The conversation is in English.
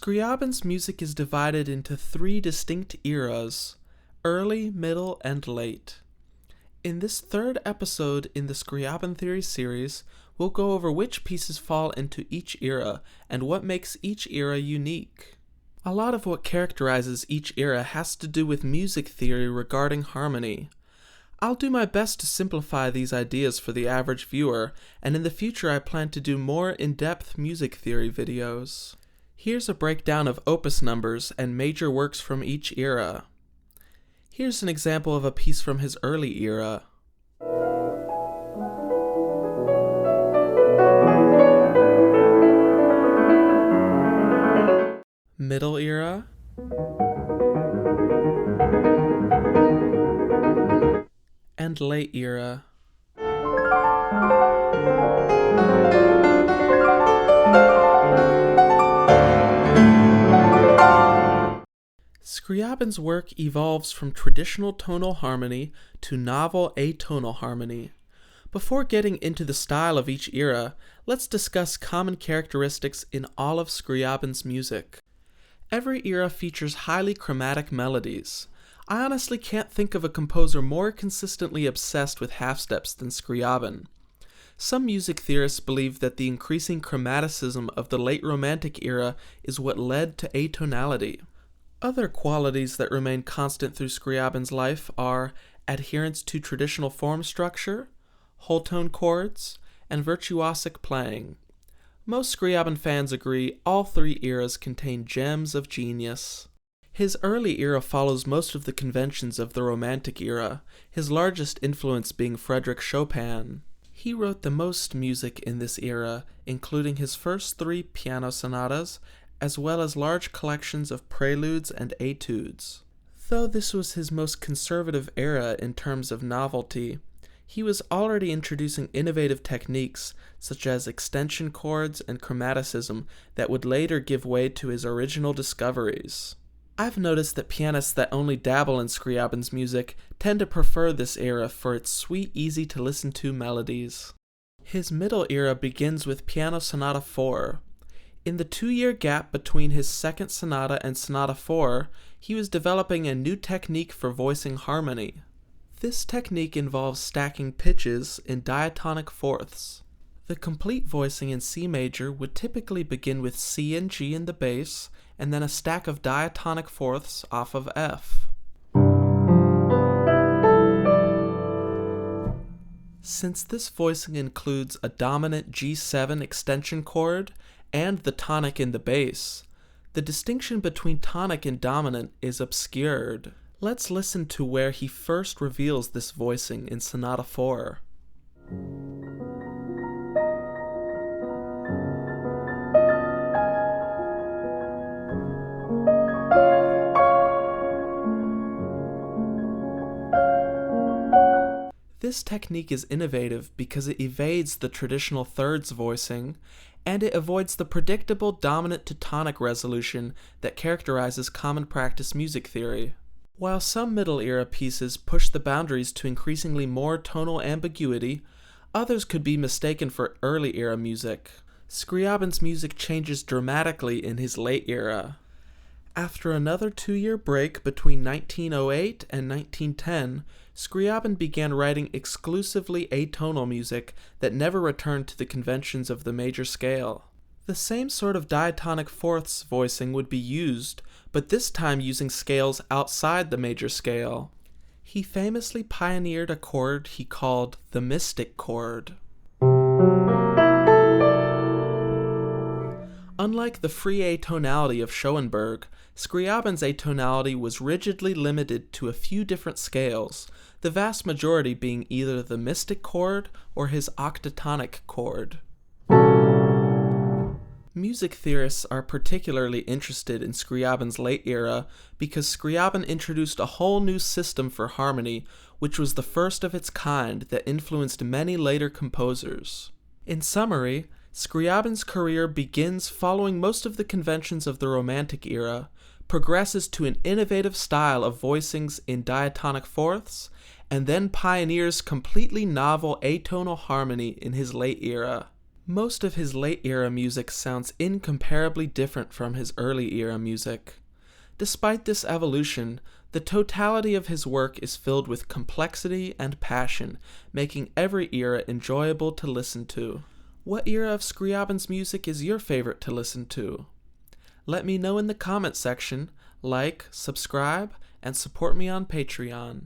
Scriabin's music is divided into three distinct eras: early, middle, and late. In this third episode in the Scriabin Theory series, we'll go over which pieces fall into each era and what makes each era unique. A lot of what characterizes each era has to do with music theory regarding harmony. I'll do my best to simplify these ideas for the average viewer, and in the future I plan to do more in-depth music theory videos. Here's a breakdown of opus numbers and major works from each era. Here's an example of a piece from his early era. Middle era. And late era. Scriabin's work evolves from traditional tonal harmony to novel atonal harmony. Before getting into the style of each era, let's discuss common characteristics in all of Scriabin's music. Every era features highly chromatic melodies. I honestly can't think of a composer more consistently obsessed with half-steps than Scriabin. Some music theorists believe that the increasing chromaticism of the late Romantic era is what led to atonality. Other qualities that remain constant through Scriabin's life are adherence to traditional form structure, whole tone chords, and virtuosic playing. Most Scriabin fans agree all three eras contain gems of genius. His early era follows most of the conventions of the Romantic era, his largest influence being Frédéric Chopin. He wrote the most music in this era, including his first three piano sonatas, as well as large collections of preludes and etudes. Though this was his most conservative era in terms of novelty, he was already introducing innovative techniques such as extension chords and chromaticism that would later give way to his original discoveries. I've noticed that pianists that only dabble in Scriabin's music tend to prefer this era for its sweet, easy-to-listen-to melodies. His middle era begins with Piano Sonata 4. In the 2-year gap between his second sonata and Sonata 4, he was developing a new technique for voicing harmony. This technique involves stacking pitches in diatonic fourths. The complete voicing in C major would typically begin with C and G in the bass, and then a stack of diatonic fourths off of F. Since this voicing includes a dominant G7 extension chord and the tonic in the bass, the distinction between tonic and dominant is obscured. Let's listen to where he first reveals this voicing in Sonata 4. This technique is innovative because it evades the traditional thirds voicing, and it avoids the predictable dominant to tonic resolution that characterizes common practice music theory. While some middle era pieces push the boundaries to increasingly more tonal ambiguity, others could be mistaken for early era music. Scriabin's music changes dramatically in his late era. After another 2-year break between 1908 and 1910, Scriabin began writing exclusively atonal music that never returned to the conventions of the major scale. The same sort of diatonic fourths voicing would be used, but this time using scales outside the major scale. He famously pioneered a chord he called the mystic chord. Unlike the free atonality of Schoenberg, Scriabin's atonality was rigidly limited to a few different scales, the vast majority being either the mystic chord or his octatonic chord. Music theorists are particularly interested in Scriabin's late era because Scriabin introduced a whole new system for harmony, which was the first of its kind that influenced many later composers. In summary, Scriabin's career begins following most of the conventions of the Romantic era, progresses to an innovative style of voicings in diatonic fourths, and then pioneers completely novel atonal harmony in his late era. Most of his late-era music sounds incomparably different from his early-era music. Despite this evolution, the totality of his work is filled with complexity and passion, making every era enjoyable to listen to. What era of Scriabin's music is your favorite to listen to? Let me know in the comment section, like, subscribe, and support me on Patreon.